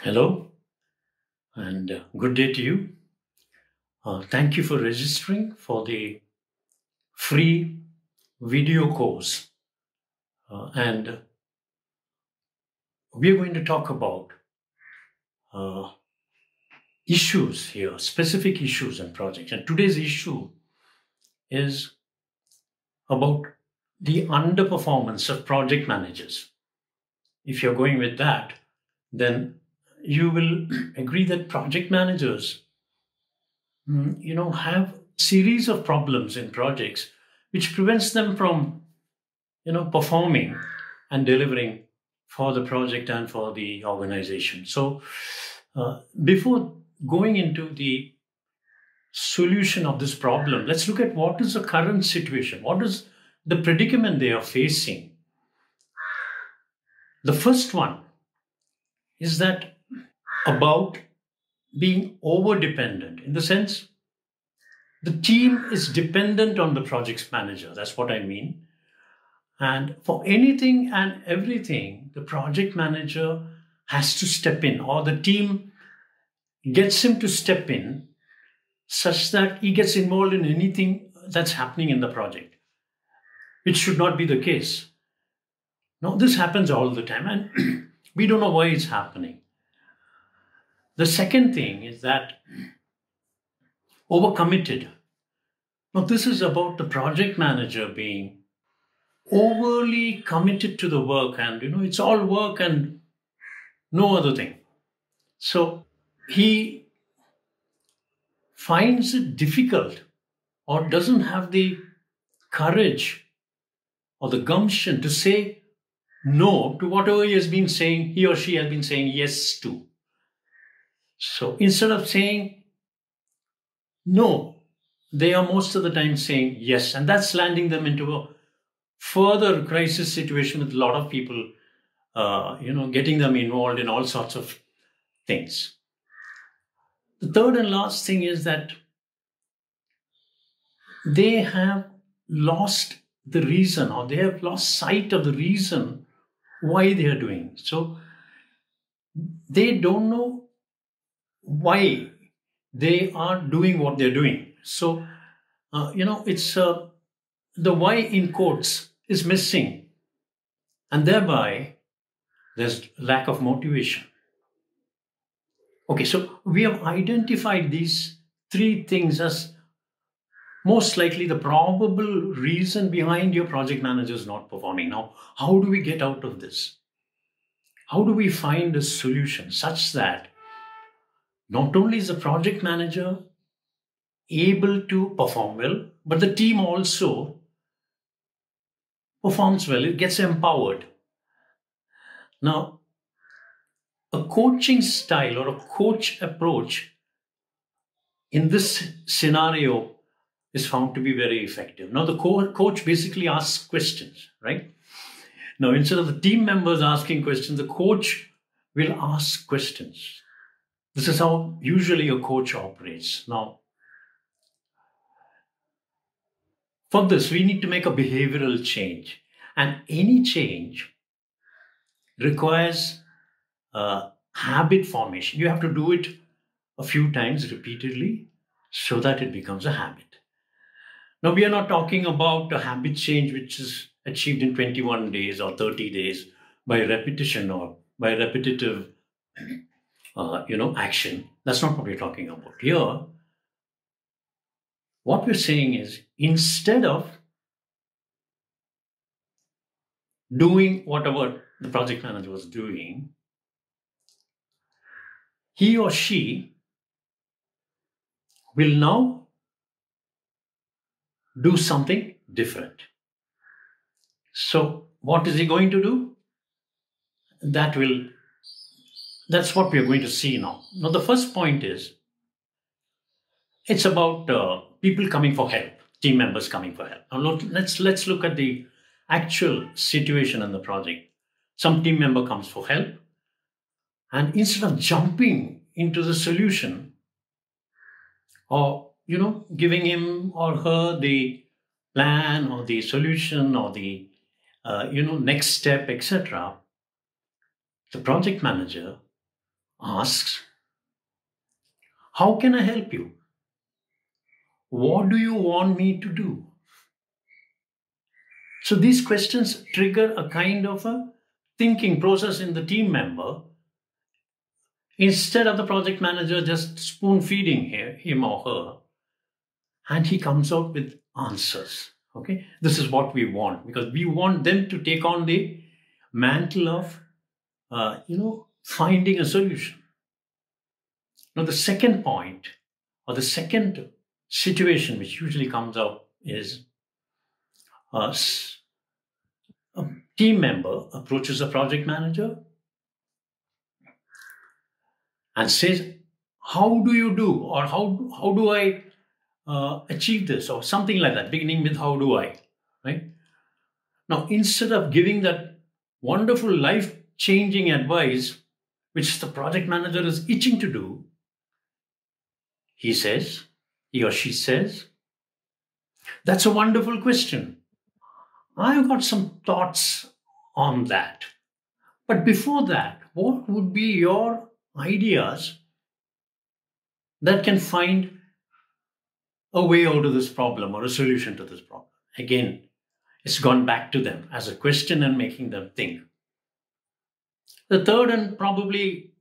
Hello and good day to you. Thank you for registering for the free video course. And we are going to talk about uh, issues here, specific issues and projects. And today's issue is about the underperformance of project managers. If you're going with that, then you will agree that project managers, have series of problems in projects which prevents them from performing and delivering for the project and for the organization. So before going into the solution of this problem, let's look at what is the current situation, what is the predicament they are facing. The first one is that about being over dependent, in the sense the team is dependent on the project's manager. That's what I mean. And for anything and everything, the project manager has to step in, or the team gets him to step in such that he gets involved in anything that's happening in the project, which should not be the case. No, this happens all the time, and we don't know why it's happening. The second thing is that overcommitted. Now, this is about the project manager being overly committed to the work, and it's all work and no other thing. So he finds it difficult or doesn't have the courage or the gumption to say no to whatever he or she has been saying yes to. So instead of saying no, they are most of the time saying yes, and that's landing them into a further crisis situation with a lot of people, getting them involved in all sorts of things. The third and last thing is that they have lost the reason, or they have lost sight of the reason why they are doing. So they don't know why they are doing what they're doing. So, it's the why in quotes is missing, and thereby there's lack of motivation. Okay, so we have identified these three things as most likely the probable reason behind your project managers not performing. Now, how do we get out of this? How do we find a solution such that not only is the project manager able to perform well, but the team also performs well, it gets empowered? Now, a coaching style or a coach approach in this scenario is found to be very effective. Now, the coach basically asks questions, right? Now, instead of the team members asking questions, the coach will ask questions. This is how usually a coach operates. Now, for this, we need to make a behavioral change. And any change requires habit formation. You have to do it a few times repeatedly so that it becomes a habit. Now, we are not talking about a habit change which is achieved in 21 days or 30 days by repetition or by repetitive, action. That's not what we're talking about. Here, what we're saying is instead of doing whatever the project manager was doing, he or she will now do something different. So, what is he going to do? That's what we are going to see now. Now, the first point is it's about people coming for help, team members coming for help. Now, let's look at the actual situation in the project. Some team member comes for help, and instead of jumping into the solution or giving him or her the plan or the solution or the next step, etc., the project manager asks, how can I help you? What do you want me to do? So these questions trigger a kind of a thinking process in the team member, instead of the project manager just spoon feeding him or her, and he comes out with answers. Okay, this is what we want, because we want them to take on the mantle of finding a solution. Now the second point, or the second situation which usually comes up, is a team member approaches a project manager and says, how do you do, or how do I achieve this, or something like that, beginning with how do I, right? Now, instead of giving that wonderful life-changing advice, which the project manager is itching to do, he or she says, that's a wonderful question. I've got some thoughts on that. But before that, what would be your ideas that can find a way out of this problem or a solution to this problem? Again, it's gone back to them as a question and making them think. The third and probably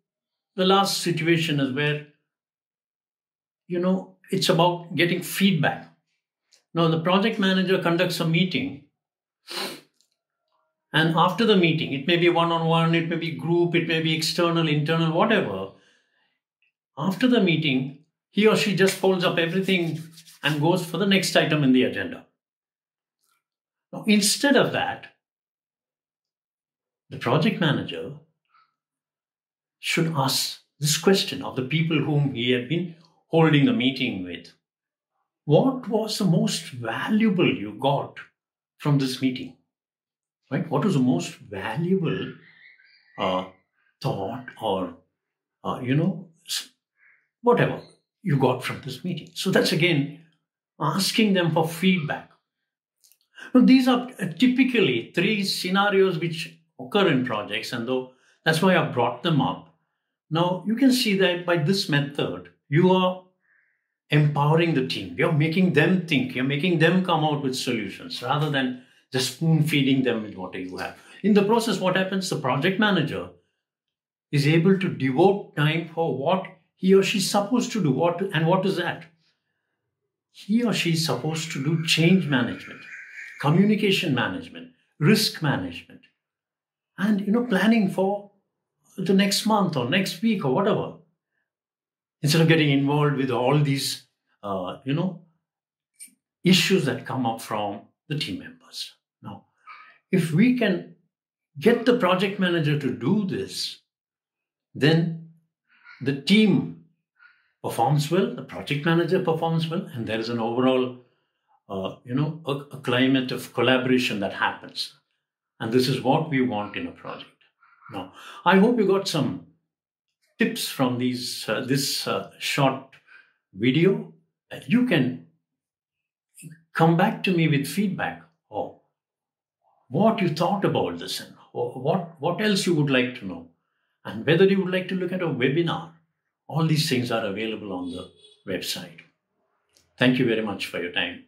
the last situation is where, it's about getting feedback. Now, the project manager conducts a meeting, and after the meeting, it may be one-on-one, it may be group, it may be external, internal, whatever. After the meeting, he or she just folds up everything and goes for the next item in the agenda. Now, instead of that, the project manager should ask this question of the people whom he had been holding the meeting with. What was the most valuable you got from this meeting? Right? What was the most valuable thought or, whatever you got from this meeting? So that's again asking them for feedback. Now, these are typically three scenarios which occur in projects, and that's why I brought them up. Now, you can see that by this method, you are empowering the team. You're making them think. You're making them come out with solutions rather than just spoon feeding them with what you have. In the process, what happens? The project manager is able to devote time for what he or she is supposed to do. What is that? He or she is supposed to do change management, communication management, risk management, and planning for the next month or next week or whatever. Instead of getting involved with all these, issues that come up from the team members. Now, if we can get the project manager to do this, then the team performs well, the project manager performs well, and there is an overall, a climate of collaboration that happens. And this is what we want in a project. Now, I hope you got some tips from this short video. You can come back to me with feedback or what you thought about this and what else you would like to know, and whether you would like to look at a webinar. All these things are available on the website. Thank you very much for your time.